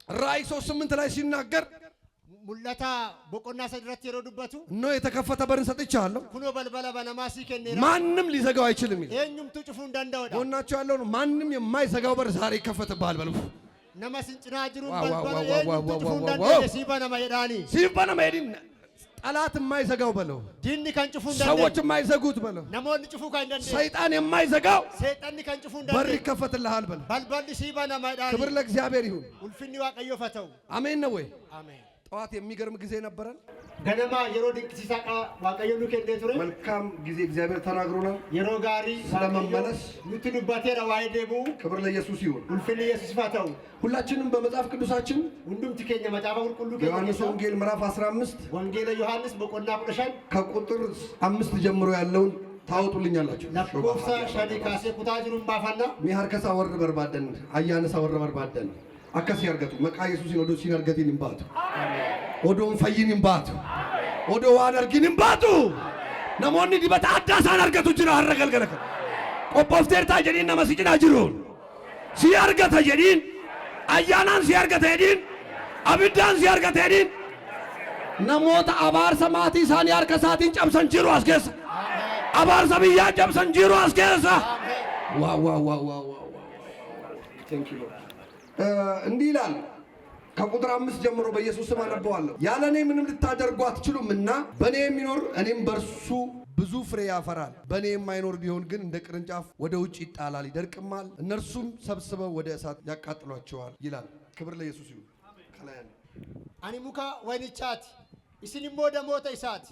ራእይ 3:8 ላይ ሲናገር ሙላታ ቦቆና ሰድረት የሮዱበቱ ነው የተከፈተ በርን ሰጥቻለሁ ኩኖ በልበላ በነማሲ ከኔራ ማንም ሊዘጋው አይችልም ይላል። የኙም ትጭፉ እንዳንዳወዳ ጎናቸው ያለው ማንም የማይዘጋው በር ዛሬ ይከፈትብሃል በሉ። ነማስንጭና ጅሩን በልበላ የኙም ትጭፉ እንዳንዳወዳ ሲባና ማይዳኒ ሲባና ማይዲን ጠላት የማይዘጋው በለው። ዲኒ ካንጭፉ እንዳንዳወዳ ሰዎች የማይዘጉት በለው። ነሞን ጭፉ ካንዳንዴ ሰይጣን የማይዘጋው ሰይጣን ካንጭፉ እንዳንዳወዳ በር ይከፈትልሃል በለው። በልበል ሲባና ማይዳኒ ክብር ለእግዚአብሔር ይሁን። ውልፍኒ ዋቀዮ ፈተው አሜን ነው ወይ? አሜን። ጠዋት የሚገርም ጊዜ ነበረን። ገነማ የሮ ድንቅ ሲሳቃ ዋቀዮ ሉክ እንደቱረ መልካም ጊዜ እግዚአብሔር ተናግሮናል። የሮ ጋሪ ስለመመለስ ዩቲዩባቴራ ዋይዴቡ ክብር ለኢየሱስ ይሁን። ውልፍኒ ኢየሱስ ፈተው ሁላችንም በመጽሐፍ ቅዱሳችን ሁንዱም ትከኛ መጻፋ ሁሉ ዮሐንስ ወንጌል ምዕራፍ 15 ወንጌለ ዮሐንስ በቆና ቁርሻን ከቁጥር 5 ጀምሮ ያለውን ታወጡልኛላችሁ። ለኮፍሳ ሻዲ ካሴ ኩታጅሩን ባፋና ሚሃርከሳ ወር በርባደን አያነሳ ወር በርባደን አከስ ያርገቱ መቃ ኢየሱስ ወዶ ሲናርገቲን ይምባቱ ወዶን ፈይን ይምባቱ ወዶ ዋደርጊን ይምባቱ ነሞኒ ዲበታ አዳሳን አርገቱ ጅራ አረገልገለከ ቆጶፍቴርታ ጀዲን ነመስጭና ጅሩን ሲያርገተ ጀዲን አያናን ሲያርገተ ጀዲን አብዳን ሲያርገተ ጀዲን ነሞታ አባርሰ ማቲ ሳን ያርከሳቲን ጨምሰን ጅሩ አስገሳ አባርሰ ብያ ጨምሰን ጅሩ አስገሳ ዋ ዋ ዋ ዋ ዋ ቴንክ ዩ እንዲህ ይላል። ከቁጥር 5 ጀምሮ በኢየሱስ ስም አነበዋለሁ። ያለ እኔ ምንም ልታደርጉ አትችሉምና በእኔ የሚኖር እኔም በእርሱ ብዙ ፍሬ ያፈራል። በእኔ የማይኖር ቢሆን ግን እንደ ቅርንጫፍ ወደ ውጭ ይጣላል፣ ይደርቅማል፣ እነርሱም ሰብስበው ወደ እሳት ያቃጥሏቸዋል ይላል። ክብር ለኢየሱስ ይሁን። ከላይ አኒ ሙካ ወይንቻት ኢስኒሞ ደሞተ ኢሳት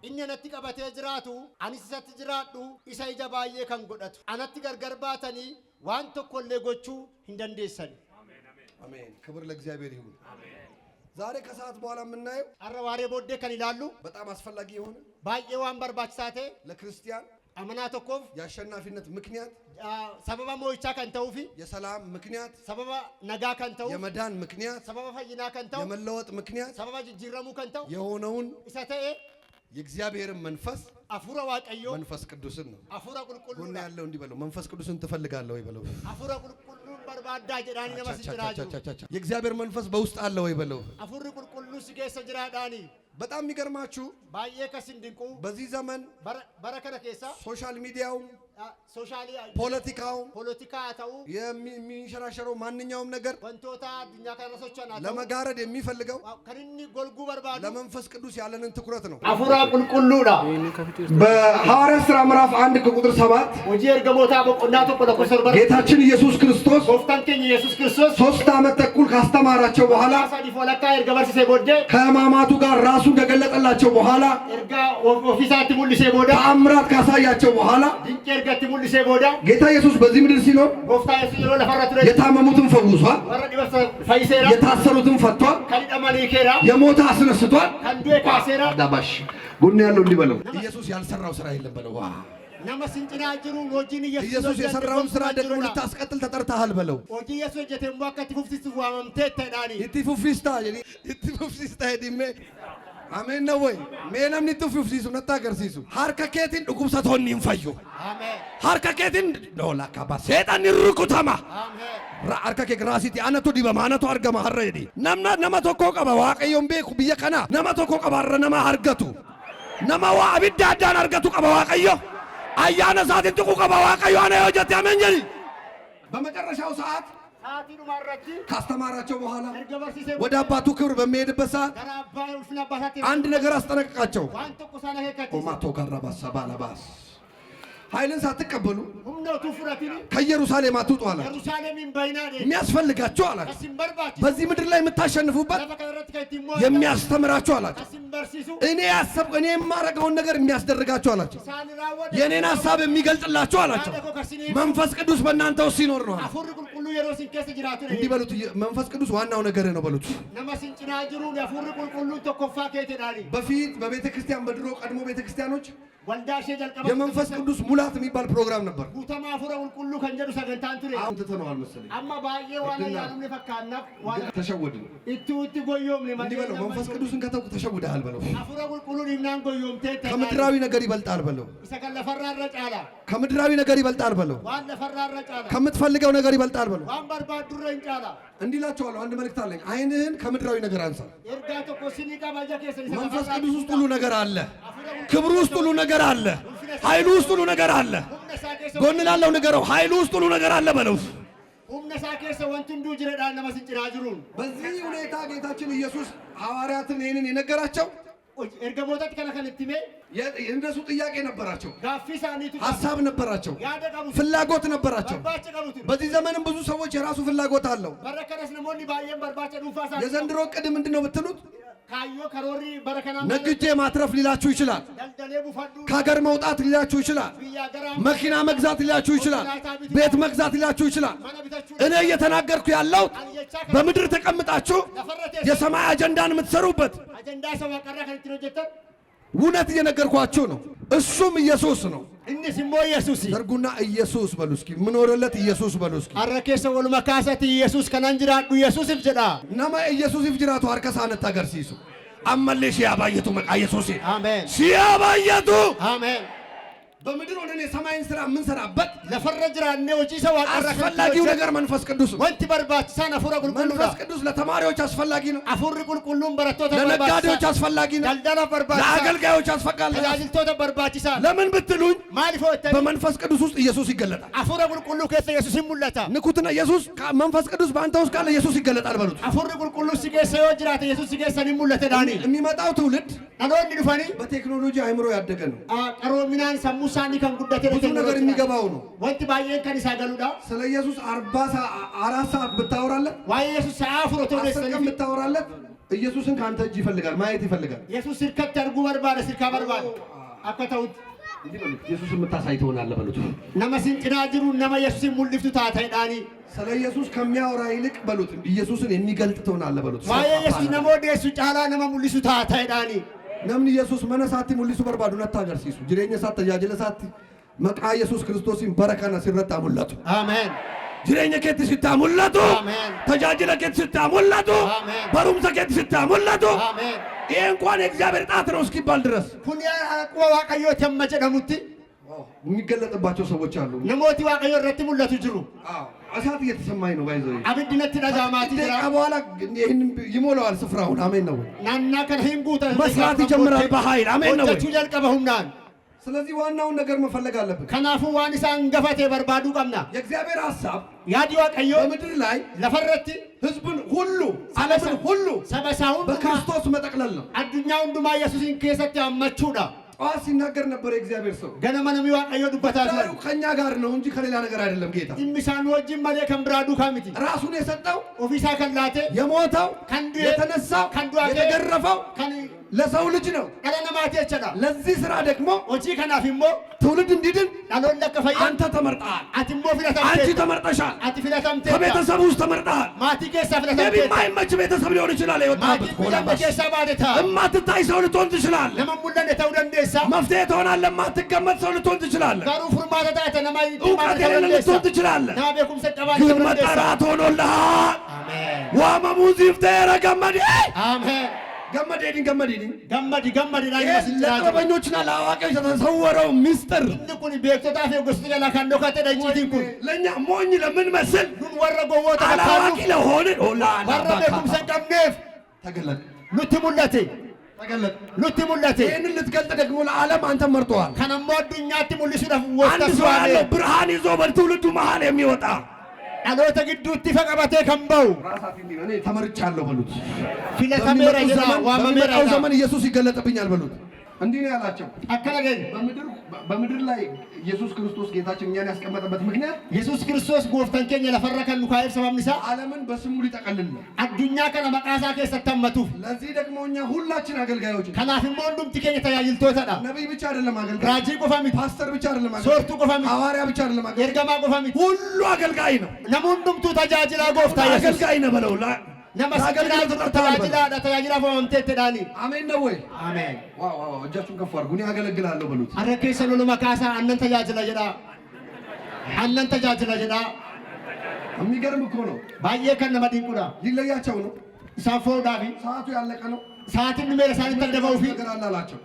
እኛነቲ ቀበቴ ጅራቱ አኒሰት ጅራዱ ኢሳ ይጀባዬ ከንጎደቱ አነቲ ገርገርባተኒ ዋን ተኮሌ ጎቹ እንደንደሰን አሜን። ክብር ለእግዚአብሔር ይሁን። ዛሬ ከሰዓት በኋላ የምናየው አረዋሬ ቦዴ ከን ይላሉ በጣም አስፈላጊ የሆነ ባዬ ዋንበር ባችሳቴ ለክርስቲያን አመና ተኮፍ የአሸናፊነት ምክንያት ሰበባ ሞይቻ ከንተውፊ የሰላም ምክንያት ሰበባ ነጋ ከንተው የመዳን ምክንያት ሰበባ ፈይና ከንተው የመለወጥ ምክንያት ሰበባ ጅጅረሙ ከንተው የሆነውን ኢሳቴ የእግዚአብሔርን መንፈስ አፉራ ዋቀዮ መንፈስ ቅዱስን ነው። አፉራ ቁልቁሉ ጎን ያለው እንዲህ በለው፣ መንፈስ ቅዱስን ትፈልጋለህ ወይ በለው። አፉራ ቁልቁሉ በርባዳ ጀዳኒ ነመስጭራጁ የእግዚአብሔር መንፈስ በውስጥ አለ ወይ በለው። አፉሪ ቁልቁሉ ሲገሰ ጅራዳኒ በጣም የሚገርማችሁ ባዬ ከስንድንቁ በዚህ ዘመን በረከረ ኬሳ ሶሻል ሚዲያው ሶሻሊ ፖለቲካው ፖለቲካ ታው የሚንሸራሸረው ማንኛውም ነገር ወንቶታ ዱኛ ካረሶቻና ለመጋረድ የሚፈልገው ከንኒ ጎልጉ በርባዱ ለመንፈስ ቅዱስ ያለንን ትኩረት ነው። አፉራ ቁልቁሉዳ በሐዋርያት ሥራ ምዕራፍ 1 ከቁጥር 7 ወጂ እርገሞታ በቆናቶ ቆለቆሰር በር ጌታችን ኢየሱስ ክርስቶስ ጎፍታንከኝ ኢየሱስ ክርስቶስ 3 ዓመት ተኩል ካስተማራቸው በኋላ ሳዲ ፎለካ እርገበርሲሴ ቦዴ ከሕማማቱ ጋር ራሱን ከገለጠላቸው በኋላ እርጋ ኦፊሳት ሙልሴ ቦዳ ተአምራት ካሳያቸው በኋላ ድንቅ እርገት ሙልሴ ቦዳ ጌታ ኢየሱስ በዚህ ምድር ሲኖር ጎፍታ ኢየሱስ ለፈራቱ የታመሙትን ፈውሷል፣ ወረዲ በስ ፈይሴራ የታሰሩትን ፈቷል፣ ከሊዳማኒ ኬራ የሞተ አስነስቷል። ከንዱ ካሴራ ዳባሽ ጎን ያለው እንዲህ በለው፣ ኢየሱስ ያልሰራው ስራ የለም በለው። ዋ ነመስንጭና ጅሩ ወጂን ኢየሱስ የሰራውን ስራ ደግሞ ልታስቀጥል ተጠርተሃል በለው። ወጂ ኢየሱስ ጀቴም ዋከቲ ፉፍሲስ ዋመምቴ ተዳኒ ኢቲፉፊስታ ኢቲፉፊስታ ዲሜ አሜን ነው ወይ? ሜለም ንቱፊፍሲሱ ነታገርሲሱ ሀርከ ኬቲን ዱጉብሰቶን ይንፈዩ አሜን ሀርከ ኬቲን ዶላ ካባ ሰይጣን ይርኩተማ አሜን ሀርከ ኬ ግራሲቲ አነቱ ዲበማ አነቱ አርገማ ሀረዲ ነመ ቶኮ ቀባ ዋቀዮን ቤኩ ብየ ከና ነመ ቶኮ ቀባረ ነማ አርገቱ ነማ ዋ አብዳ አዳን አርገቱ ቀባ ዋቀዮ አያነ ሳትን ጥቁ ቀባ ዋቀዮ አነ ወጀት ያመንጀሊ በመጨረሻው ሰዓት ሳቲኑ ማረጂ ካስተማራቸው በኋላ እርገበርሲሴ ወደ አባቱ ክብር በሚሄድበት ሰዓት ገራባ ውፍና ባሳቴ አንድ ነገር አስጠነቀቃቸው። ዋንቶ ቁሳና ሄከቲ ኦማቶ ጋራባሳ ባላባስ ኃይልን ሳትቀበሉ ሁምኖቱ ፍራቲኒ ከኢየሩሳሌም አትውጡ አለ። ኢየሩሳሌምን በይናደ የሚያስፈልጋቸው አላቸው ከሲምበርባች በዚህ ምድር ላይ የምታሸንፉበት ለፈከረት ከቲሞ የሚያስተምራቸው አላቸው። ከሲምበርሲሱ እኔ የማረገውን ነገር የሚያስደርጋቸው አላቸው። ሳንራወደ የኔን ሐሳብ የሚገልጽላቸው አላቸው። መንፈስ ቅዱስ በእናንተ ውስጥ ሲኖር ነው። አፉር ቁልቁሉ የሮሲን ከሰ ጅራቱ እንዲህ በሉት፣ መንፈስ ቅዱስ ዋናው ነገር ነው በሉት። ነመስንጭና ጅሩ ያፉር ቁልቁሉ ተኮፋ ከቴዳኒ በፊት በቤተ ክርስቲያን በድሮ ቀድሞ ቤተ ክርስቲያኖች ወልዳሼ ጀልቀባ የመንፈስ ቅዱስ ሙላት የሚባል ፕሮግራም ነበር። ጉተማ አፉረ ቁልቁሉ ከንጀዱ ሰገንታን ቱሬ አሁን ትተነዋል መሰለኝ። አማ ባዬ ዋላ ያሉን ፈካና ዋላ ተሸወድን። ኢቱ ጎዮም ለማን እንዲህ በለው፣ መንፈስ ቅዱስን ከተውክ ተሸውደሃል በለው። አፉረ ቁልቁሉ ዲናን ጎዮም ቴ ከምድራዊ ነገር ይበልጣል በለው። ይሰከለ ፈራረ ጫላ ከምድራዊ ነገር ይበልጣል በለው። ዋን ለፈራራ ጫላ ከምትፈልገው ነገር ይበልጣል በለው። ዋን በርባዱ ረንጫላ እንዲላችኋለሁ። አንድ መልእክት አለኝ። ዓይንህን ከምድራዊ ነገር አንሳ። ኤርጋቶ ኮሲኒካ ባጃ ከሰሪ መንፈስ ቅዱስ ውስጥ ሁሉ ነገር አለ። ክብሩ ውስጥ ሁሉ ነገር አለ። ኃይሉ ውስጥ ሁሉ ነገር አለ። ጎን ላለው ንገረው፣ ኃይሉ ውስጥ ሁሉ ነገር አለ በለው። ሁምነሳ ከሰ ወንቱን ዱ ጅረዳ ለመስጭራ ጅሩን በዚህ ሁኔታ ጌታችን ኢየሱስ ሐዋርያትን ይህንን የነገራቸው ኤርገሞታት ከነከልትሜ እነሱ ጥያቄ ነበራቸው፣ ጋፊሳኒቱ ሐሳብ ነበራቸው፣ ያደቀቡት ፍላጎት ነበራቸው። ባጭቀቡት በዚህ ዘመንም ብዙ ሰዎች የራሱ ፍላጎት አለው። በረከረስ ነሞኒ ባየን በርባጨ ዱፋሳ የዘንድሮ ዕቅድ ምንድነው ብትሉት ካዮ ከሮሪ በረከና ነግጄ ማትረፍ ሊላችሁ ይችላል። ደልደሌ ቡፈዱ ከሀገር መውጣት ሊላችሁ ይችላል። መኪና መግዛት ሊላችሁ ይችላል። ቤት መግዛት ሊላችሁ ይችላል። እኔ እየተናገርኩ ያለሁት በምድር ተቀምጣችሁ የሰማይ አጀንዳን የምትሰሩበት አጀንዳ ሰው አቀራ ከንትሮ ጀተር እውነት እየነገርኳችሁ ነው። እሱም ኢየሱስ ነው። እንስ ሞ ኢየሱስ ዘርጉና ኢየሱስ በሉ እስኪ። ምኖርለት ኢየሱስ በሉ እስኪ። አረከሰ ወል መካሰት ኢየሱስ ከናንጅራዱ ኢየሱስ ይፍጀዳ ነማ ኢየሱስ ይፍጅራቱ አርከሳነት አገርሲሱ አመለሽ ያባየቱ መቃ ኢየሱስ አሜን ሲያባየቱ አሜን በምድር ሆነን የሰማይን ስራ ምን ሰራበት ለፈረጅራ ነው እጂ ሰው አቀራ አስፈላጊው ነገር መንፈስ ቅዱስ ነው። ወንቲ በርባችሳን አፉረ ቁልቁሉ መንፈስ ቅዱስ ለተማሪዎች አስፈላጊ ነው። አፉር ቁልቁሉን በረቶተ ለነጋዴዎች አስፈላጊ ነው። ደልደላ በርባችሳ ለአገልጋዮች አስፈላጊ ነው። ተያጅልቶተ በርባችሳ ለምን ብትሉኝ ማልፎተ በመንፈስ ቅዱስ ውስጥ ኢየሱስ ይገለጣል። አፉረ ቁልቁሉ ከሰ ኢየሱስ ይሙላታ ንኩትና ኢየሱስ መንፈስ ቅዱስ በአንተ ውስጥ ካለ ኢየሱስ ይገለጣል በሉት። አፉር ቁልቁሉ ሲገሰ ይወጅራት ኢየሱስ ሲገሰ ይሙላታ ዳኒ የሚመጣው ትውልድ አሎን ዲፋኒ በቴክኖሎጂ አይምሮ ያደገ ነው። ቀሮሚናን ሰሙሳኒ ከን ጉዳቴ ብዙ ነገር የሚገባው ነው። ወንቲ ባየን ከን ይሳገሉዳ ስለ ኢየሱስ 4 ሰዓት ብታወራለት ዋይ ኢየሱስ ሰዓፍሮ ተወደሰ ብታወራለት ኢየሱስን ካንተ እጅ ይፈልጋል፣ ማየት ይፈልጋል። ኢየሱስ ሲርከት አድርጉ በርባረ ሲርካ በርባረ አከታውት ኢየሱስ የምታሳይ ትሆናለህ በሉት። ነመሲን ጭናጅሩ ነመ ኢየሱስ ሙልፍቱ ታታይ ዳኒ ስለ ኢየሱስ ከሚያወራ ይልቅ በሉት ኢየሱስን የሚገልጥ ትሆናለህ በሉት። ዋይ ኢየሱስ ነሞዴሱ ጫላ ነመ ሙልሱ ታታይ ዳኒ ነምን ኢየሱስ መነሳቲ ሙልሱ በርባዱ ነታገርሲሱ ጅሬኛ ሳት ተጃጅለ ሳት መቃ ኢየሱስ ክርስቶስን በረካና ሲረታ ሙላቱ አሜን ጅሬኛ ከት ሲታ ሙላቱ አሜን ተጃጅለ ከት ሲታ ሙላቱ አሜን በሩምሰ ከት ሲታ ሙላቱ አሜን ይሄ እንኳን የእግዚአብሔር ጣት ነው እስኪባል ድረስ ኩኒያ አቅዋ ዋቀዮ ተመጨ ደሙቲ የሚገለጥባቸው ሰዎች አሉ። ነሞቲ ዋቀዮ ረቲ ሙላቱ ጅሩ እሳት እየተሰማኝ ነው። ባይዘው አብድነት ነጃማቲ ጅራ በኋላ ይሄን ይሞላዋል ስፍራውን። አሜን ነው። ናና ከን ሂንጉተ መስራት ይጀምራል በኃይል። አሜን ነው። ወጭ ጀልቀበሁምናን ስለዚህ ዋናውን ነገር መፈለግ አለብን። ከናፉ ዋንሳን ገፈቴ በርባዱ ቀምና የእግዚአብሔር ሐሳብ ያዲ ዋቀዮ በምድር ላይ ለፈረቲ ህዝብን ሁሉ ዓለምን ሁሉ ሰበሳውን በክርስቶስ መጠቅለል ነው። አዱኛው እንዱማ ኢየሱስን ከሰተ አመቹዳ ጠዋት ሲናገር ነበር የእግዚአብሔር ሰው ገነመነም ዋቀዮ ዱበታል ከኛ ጋር ነው እንጂ ከሌላ ነገር አይደለም። ጌታ ኢምሳን ወጅም ማለ ከምብራዱ ካሚቲ ራሱን የሰጠው ኦፊሳ ከላቴ የሞተው ከንዱ የተነሳው ከንዱ የተገረፈው ከን ለሰው ልጅ ነው። ቀለነማቴ ቸዳ ለዚህ ስራ ደግሞ ኦጂ ከናፊሞ ትውልድ እንዲድን ዳሎን ለከፈያ አንተ ተመርጠሃል። አቲሞ ፊለታም አንቺ ተመርጠሻል። አቲ ፊለታም ከቤተሰብ ውስጥ ተመርጠሃል። ማቲ ከሳ ፊለታም የማይመች ቤተሰብ ሊሆን ይችላል። የወጣበት ማቲ ከሳ ባደታ እማትታይ ሰው ልትሆን ትችላለህ። ለመሙለን የተውደንደሳ መፍትሄ ትሆናለህ። የማትገመት ሰው ልትሆን ትችላለህ። ጋሩ ፉርማታ ታተ ነማይ እውቀት የሌለ ልትሆን ትችላለህ። ናቤኩም ሰቀባ ግን መጠራት ሆኖልሃል። አሜን ዋመሙዚፍ ተረገመድ አሜን ገመዴድን ገመዲ ላይ ለጥበበኞችና ለአዋቂዎች የተሰወረው ምስጢር እንኩን ቤክቶታ ፈጎስት ገላ ካንዶ ከተደጂቲን ኩን ለኛ ሞኝ ለምን መስል ዱን ወረጎ ወታ አላዋቂ ለሆንን ወረበኩም ሰቀምነፍ ተገለጥ ሉቲ ሙለቴ ይህንን ልትገልጥ ደግሞ ለዓለም አንተ መርጠዋል። ከነሞ አዱኛቲ ሙልሱ ደፍ አንድ ሰው ያለው ብርሃን ይዞ በትውልዱ መሃል የሚወጣ አሎተ ግዱቲ ፈቀበቴ ከምበው እኔ ተመርጫለሁ በሉት። ፊለተሜራ ጀና ዋመሜራ ዘመን ኢየሱስ ይገለጥብኛል በሉት። እንዲህ ነው ያላቸው። አከለገኝ በምድር ላይ ኢየሱስ ክርስቶስ ጌታችን እኛን ያስቀመጠበት ምክንያት ኢየሱስ ክርስቶስ ጎፍተን ከኛ ለፈረከን ሉካኤል ሰባምሳ ዓለምን በስሙ ሊጠቀልል ነው። አዱኛ ከነ መቃሳ ከሰተመቱ ለዚህ ደግሞ እኛ ሁላችን አገልጋዮች ከናፍሞ ወንዱም ትከኝ ተያይልቶ ተዳ ነብይ ብቻ አይደለም አገልጋይ፣ ራጂ ቆፋሚ ፓስተር ብቻ አይደለም አገልጋይ፣ ሶርቱ ቆፋሚ ሐዋርያ ብቻ አይደለም አገልጋይ፣ ኤርገማ ቆፋሚ ሁሉ አገልጋይ ነው። ነሙንዱም ቱ ተጃጅላ ጎፍታ ኢየሱስ አገልጋይ ነው በለው። ነመስገና ተጃጅላ ፈምቴ ተዳኒ አሜን ነው ወይ? አሜን። ዋው እጃችሁን ከፍ አድርጉ። እኔ አገለግላለሁ በሉት። አረከ ሰሎሎ መካሳ አነን ተጃጅላ ጀዳ የሚገርም እኮ ነው። ባየ ከነ መዲንቁዳ ሊለያቸው ነው። ሳፎ ዳቢ ሰዓቱ ያለቀ ነው። ሰዓትን ሜረ ሳን ተደባው ፊ ነገር አላላቸው።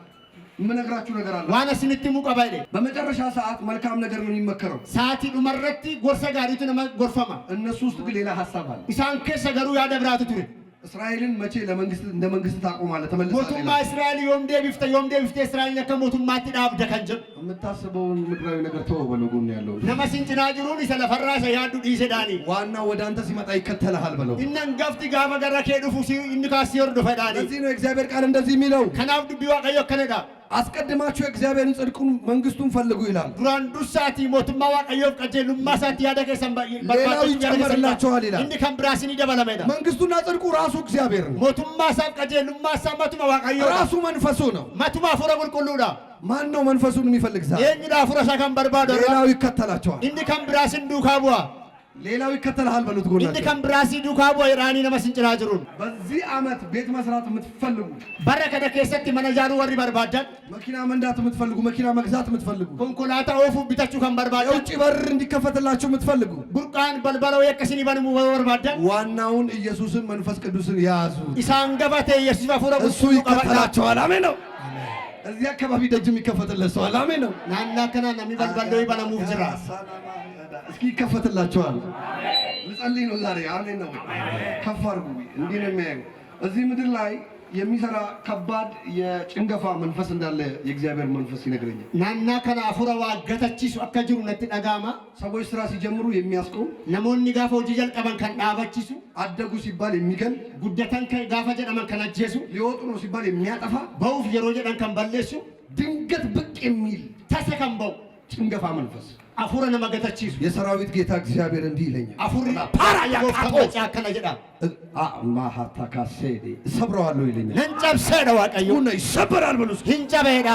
ምን ነግራችሁ ነገር አለ ዋና ስንት ሙቀባይደ በመጨረሻ ሰዓት መልካም ነገር ነው የሚመከረው ሳቲ ዱመረቲ ጎርሰ ጋሪቱ ነማ ጎርፈማ እነሱ ውስጥ ግን ሌላ ሐሳብ አለ ኢሳን ከሰገሩ ያደብራቱ ቱሪ እስራኤልን መቼ ለመንግስት እንደ መንግስት ታቆማለህ ተመልሰህ ሞቱማ እስራኤል ዮምዴ ቢፍተ እስራኤል ከሞቱማ ትዳብ ደከንጀም የምታስበውን ምድራዊ ነገር ተወው በለው ጎን ያለው ነመስንጭና ጅሩን ስለፈራሰ ያዱ ዲሰዳኒ ዋና ወደ አንተ ሲመጣ ይከተልሃል በለው እነን ገፍቲ ጋፈ ገረከ ዱፉ እንካስ ይወርዱ ፈዳኒ ለዚህ ነው እግዚአብሔር ቃል እንደዚህ የሚለው ከናፍ ዱቢዋ ቀዮ ከነዳ አስቀድማችሁ እግዚአብሔርን ጽድቁን መንግስቱን ፈልጉ ይላል ዱራን ዱሳቲ ሞቱማ ዋቀዮ ቀጀሉማ ሳቲ ያደከ ሰንባ ሌላው ይጨመርላችኋል ይላል እንዲ ከምብራሲኒ ደበለመዳ መንግስቱና ጽድቁ ራሱ እግዚአብሔር ነው ሞቱማ ሳብ ቀጀሉማ ሳማቱማ ዋቀዮ ራሱ መንፈሱ ነው ማቱማ ፉረ ቁልቁሉዳ ማን ነው መንፈሱን የሚፈልግ ዛሬ የኝዳ ፉረሳ ከምበርባዶ ሌላው ይከተላቸዋል እንዲ ከምብራሲን ዱካቡዋ ሌላው ይከተልሃል በሉት ጎናቸው እንዲ ከምብራሲ ዱካቡዋ ኢራኒ ነመስንጭና ጅሩን በዚህ አመት ቤት መስራት የምትፈልጉ በረከደ ከሰቲ መነጃሩ ወሪ በርባዳን መኪና መንዳት የምትፈልጉ መኪና መግዛት የምትፈልጉ ኮንኮላታ ወፉ ቢታችሁ ከምበርባዳን የውጭ በር እንዲከፈትላችሁ የምትፈልጉ ቡርቃን በልበለው የከሲኒ በንሙ በርባዳን ዋናውን ኢየሱስን መንፈስ ቅዱስን ያዙ ኢሳን ገባቴ ኢየሱስ ባፉረ እሱ ይከተላቸዋል አሜን ነው እዚህ አካባቢ ደጅ የሚከፈትለት ሰው አለ አሜን ነው ናና ከና የሚበልበለው ይበነሙ ዝራ እስኪ ይከፈትላቸዋል ልጸልይ ነው ዛሬ አሜን ነው ከፍ አድርጉ እንዲህ ነው የሚያየው እዚህ ምድር ላይ የሚሰራ ከባድ የጭንገፋ መንፈስ እንዳለ የእግዚአብሔር መንፈስ ይነግረኛል ናና ከና አፉራ ዋገተቺሱ አከጅሩ ነት ዳጋማ ሰዎች ስራ ሲጀምሩ የሚያስቆም ነሞኒ ጋፎ ጂጀል ቀበን ከዳባቺሱ አደጉ ሲባል የሚገል ጉደተን ከጋፈ ጀደመን ከነጀሱ ሊወጡ ነው ሲባል የሚያጠፋ በውፍ የሮ ጀደን ከንበለሱ ድንገት ብቅ የሚል ተሰከምበው ጭንገፋ መንፈስ አፉረ ነመገተቺሱ የሰራዊት ጌታ እግዚአብሔር እንዲህ ይለኛል አፉሪ ፓራ ያቃቶ ያከለ ጀዳ ማሃታ ካሴዲ ሰብረዋለሁ ይለኛል ነንጨብሰ ነው አቀዩ ነው ይሰበራል በሉስ ሂንጨበሄዳ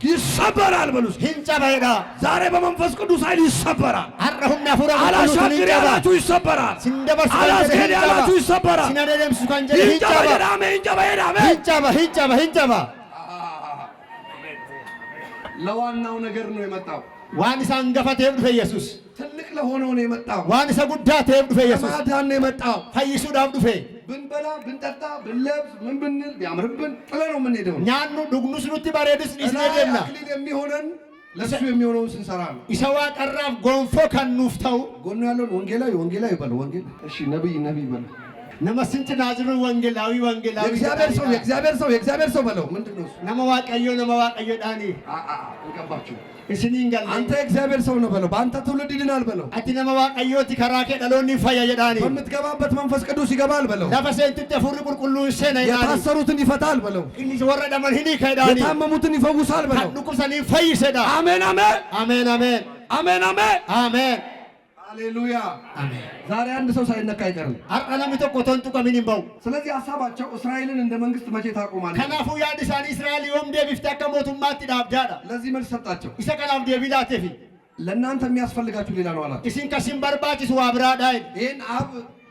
ይሰበራል በሉስ ሂንጨበሄዳ ዛሬ በመንፈስ ቅዱስ ኃይል ይሰበራል አረሁና አፉረ አላሻግር ያላችሁ ይሰበራል ሲንደበርስ አላስገድ ያላችሁ ይሰበራል ሲነደደምስ ካንጀ ሂንጨባ ለዋናው ነገር ነው የመጣው ዋንሳ አንገፈት ይብዱ ኢየሱስ ትልቅ ለሆነው ነው የመጣው ዋንሳ ጉዳት ይብዱ ኢየሱስ ማዳን ነው የመጣው ፈይሱ ዳብዱ ፈ ብንበላ ብንጠጣ ብንለብስ ምን ብንል ቢያምርብን ጥለ ነው የምንሄደው ኛኑ ዱግኑስ ኑቲ ባሬድስ ኢስኔደና አክሊል የሚሆነን ለሱ የሚሆነውን ስንሰራ ነው ኢሰዋ ቀራፍ ጎንፎ ከኑፍተው ጎኑ ያለውን ወንጌላዊ በለው ወንጌል እሺ ነብይ በለው ነመስንጭ ናዝሩ ወንጌላዊ የእግዚአብሔር ሰው በለው ምንድነው ነመዋቀዮ ዳኒ እንቀባችሁ እስኒንገል አንተ የእግዚአብሔር ሰው ነው በለው በአንተ ትውልድ ይድናል በለው አቲ ነመዋቀዮቲ ከራኬ ደሎኒ ፈያ ዳኒ በምትገባበት መንፈስ ቅዱስ ይገባል በለው ለፈሰንት ተፉሪ ቁልቁሉ ሰነ ዳኒ የታሰሩትን ይፈታል በለው ኢኒስ ወረደ መልሂኒ ከዳኒ የታመሙትን ይፈውሳል በለው ዱቁሰኒ ፈይሰዳ አሜን ሃሌሉያ አሜን ዛሬ አንድ ሰው ሳይነካ አይቀርም አርቀለም ተቆቶን ጡቀሚን ይባው ስለዚህ ሐሳባቸው እስራኤልን እንደ መንግስት መቼ ታቆማለህ ከናፉ ያዲሳኒ እስራኤል ይወም ደብፍታ ከሞቱማት ዳብዳዳ ለዚህ መልስ ሰጣቸው ይሰቀላው ደቢላቴፊ ለእናንተ የሚያስፈልጋችሁ ሌላ ነው አላቸው እስን ከሲም በርባጭስ ዋብራዳይ ይሄን አብ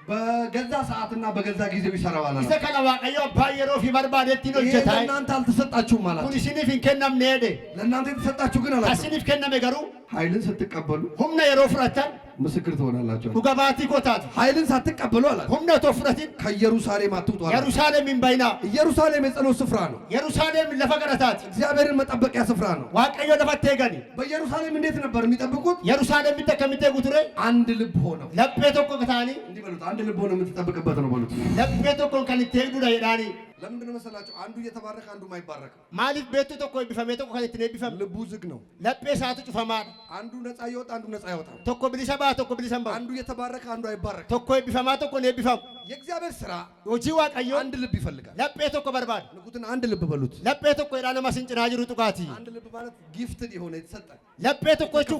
በገዛ ሰዓትና በገዛ ጊዜው ይሰራዋል አለ ይሰቀላው አቀዮ ባየሮ ፊ በርባደቲ ነው ይጀታይ ለእናንተ አልተሰጣችሁም ማለት ኩኒ ሲኒፍ ከነም ነደ ለእናንተ የተሰጣችሁ ግን አላቸው አሲኒፍ ከነም ገሩ ኃይልን ስትቀበሉ ሁምነ የሮ ፍራታን ምስክር ትሆናላችሁ ኡጋባቲ ኮታት ኃይልን ሳትቀበሉ አላቸው ሁምነ ተፍረቲን ከኢየሩሳሌም አትውጡ አላቸው ኢየሩሳሌም ይንባይና ኢየሩሳሌም የጸሎት ስፍራ ነው ኢየሩሳሌም ለፈቀረታት እግዚአብሔርን መጠበቂያ ስፍራ ነው ዋቀዮ ለፈተገኒ በኢየሩሳሌም እንዴት ነበር የሚጠብቁት ኢየሩሳሌም ከሚጠጉት ረ አንድ ልብ ሆነው ለቤቶ ኮታኒ እንዲህ በሉት አንድ ልብ ሆነው የምትጠብቅበት ነው በሉት ለቤቶ ኮን ከንቴዱ ዳይዳኒ ለምንድን ነው መሰላችሁ አንዱ እየተባረከ አንዱ ማይባረክ ማለት ቤቱ ተኮ ቢፈሜቶ ከንቴ ቢፈም ልቡ ዝግ ነው ለጴ ሰዓቱ ጩፈማር አንዱ ነፃ ይወጣ አንዱ ነፃ ይወጣ ተኮ ብሊሰባ ተኮ ብሊሰምባ አንዱ እየተባረከ አንዱ አይባረክ ተኮ ቢፈማ ተኮ ነው ቢፈም የእግዚአብሔር ስራ ወጂ ዋቀዮ አንድ ልብ ይፈልጋል ለጴ ተኮ በርባድ ንጉትን አንድ ልብ በሉት ለጴ ተኮ ይዳነ ማስንጭና ጅሩ ጡቃቲ አንድ ልብ ማለት ጊፍትድ የሆነ የተሰጠ ለጴ ተኮቹ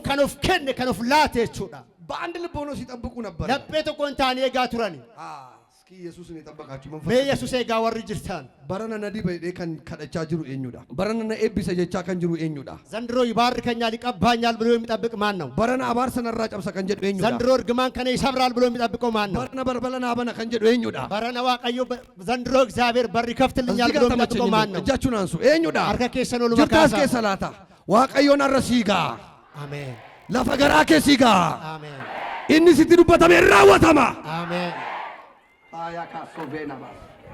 ከኖፍ ላቴቹዳ በአንድ ልብ ሆኖ ሲጠብቁ ነበር ለጴ ተኮ እንታኔ ጋቱራኒ እስኪ ኢየሱስን የጠበቃችሁ መንፈስ በኢየሱስ ጋር ወር ጅርታን በረነ ነዲ በዴ ከን ከደቻ ጅሩ ኤኙዳ በረነ ኤቢሰ ጀቻ ከን ጅሩ ኤኙዳ ዘንድሮ ይባርከኛል ይቀባኛል ብሎ የሚጠብቅ ማን ነው? በረነ አባር ሰነራ ጨብሰ ከን ጀዱ ኤኙዳ ዘንድሮ እርግማን ከኔ ይሰብራል ብሎ የሚጠብቀው ማን ነው? በረነ በርበለና አበነ ከን ጀዱ ኤኙዳ በረነ ዋቀዮ ዘንድሮ እግዚአብሔር በር ይከፍትልኛል ብሎ የሚጠብቀው ማን ነው? እጃችሁን አንሱ ኤኙዳ አርከ ከሰኖ ጅርታስ ከሰላታ ዋቀዮን አረሲጋ አሜን ለፈገራ ከሲጋ አሜን ኢኒ ሲትዱበተመ ራወተማ አሜን አያ ካሶቬናባስ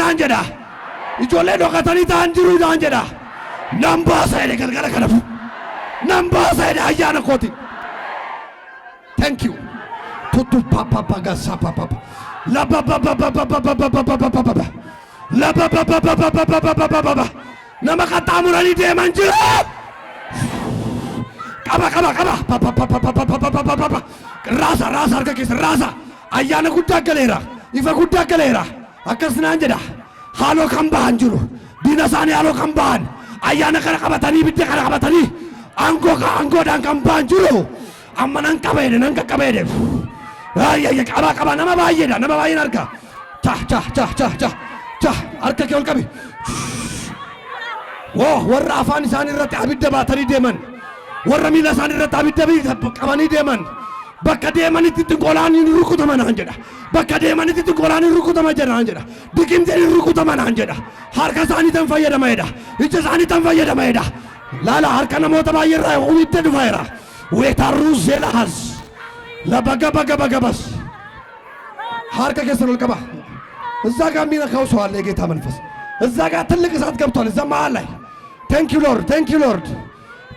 naan jedha. Ijoollee dhokatanii ta'an jiru naan jedha. Nan baasa jedhe galgala kana. Nan baasa jedhe ayyaana kooti. Thank you. Tutu papa gasa papa. La ba ba ba ba ba ba ba ba ba ba ba ba. La ba ba ba ba ba ba ba ba ba ba ba. Nama qaxxaamuranii deeman jiru. Qaba qaba qaba. Pa pa pa pa pa pa pa pa pa pa. Raasa raasa harka keessa raasa. Ayyaana guddaa galeera. Ifa guddaa galeera. Akkas naan jedha. Haaloo kan bahan jiru. Diina isaanii haaloo kan bahan. Ayyaana kana qabatanii bidda kana qabatanii. Aangoodhaan kan bahan jiru. Amma nan qabeede nan qaqqabeede. Ayya qaba qaba nama baay'eedha nama baay'een harka. Harka kee ol qabi. Warra afaan isaanii irratti abidda baatanii deeman. Warra miila isaanii irratti abidda qabanii deeman. Bakka deemanitti xinqolaan hin rukutaman naan jedha. Bakka deemanitti xinqolaan hin rukutaman naan jedha. Diqimteen hin rukutaman naan jedha. Harka isaanii tan fayyadameedha. Ija isaanii tan fayyadameedha. Laala harka namoota baay'eerraa umidda dhufeera. Weetarruu zeelahas. Labaga baga baga bas. Harka keessan ol qaba. እዛ ጋር የሚነካው ሰው አለ የጌታ መንፈስ። እዛ ጋር ትልቅ እሳት ገብቷል እዛ መሃል ላይ። ቴንክ ዩ ሎርድ ቴንክ ዩ ሎርድ።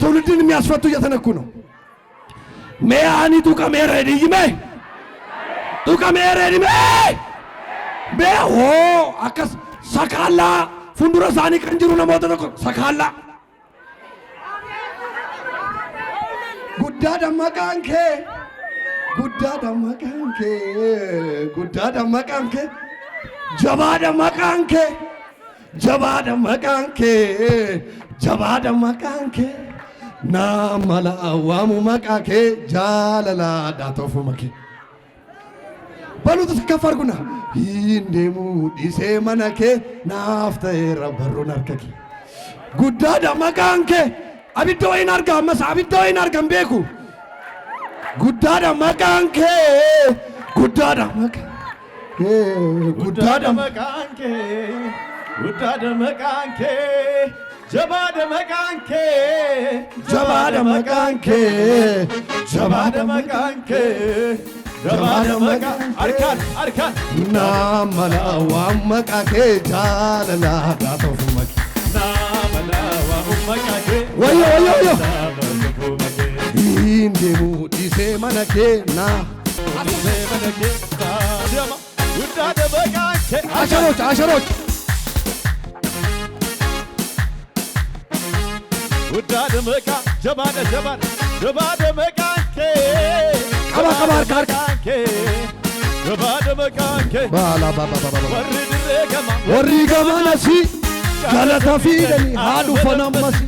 ትውልድን የሚያስፈቱ እየተነኩ ነው። ሜያኒ ጡቀሜረ ዲይሜ ጡቀሜረ ዲሜ ቤሆ አከስ ሰካላ ፉንዱረ ሳኒ ቀንጅሩ ነሞተ ተቆ ሰካላ guddaadha maqaan kee guddaadha maqaan kee guddaadha maqaan kee jabaadha maqaan kee jabaadha maqaan kee jabaadha maqaan kee naa mala waamu maqaa kee jaalalaadhaa toofuma kee baluutu kaf arguna hin deemuu dhiisee mana kee naaf ta'eera barruun harka kee guddaadha maqaan kee abiddoo hin arga ammas abiddoo hin argan beeku guddaadha maqaan kee guddaadha maqaan guddaadha maqaan kee guddaadha maqaan kee jabaadha maqaan kee jabaadha maqaan kee jabaadha maqaan kee jabaadha maqaan arkaan naa mala waan maqaa kee jaalalaadhaa toofuma kee naamala waa maqaa kee wayyo wayyo wayyo naamala kee hin deemuu dhiisee mana kee naa dhiisee mana kee naadama guddaadha maqaan kee asharoች asharoች guddaadha maqaan jabaadha jabaadha jabaadha maqaan kee qaba qaba harka harka jabaadha maqaan kee baala baba warri dirree gama warri gamanasi galata fiidanii haa dhufan ammasi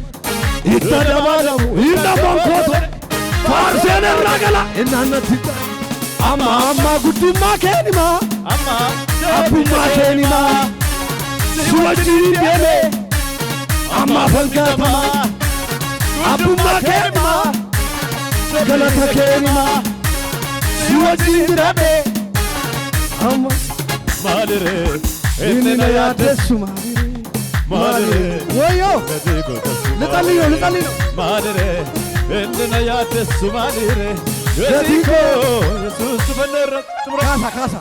itti dabaalamu hin dhabban kooto faarseen irraa gala innaannatti amma amma guddummaa keenimaa amma abbummaa keenimaa si wajjin deeme amma falkaatamaa abbummaa keenimaa galata keenimaa si wajjin jiraadhe amma maalire inni na yaadessu maalire maalire ወዮ ከዚጎ ልጸልይ ነው ልጸልይ ነው ማልሬ እንደና ያደሱ ማልሬ ከዚጎ ኢየሱስ በነረ ካሳ ካሳ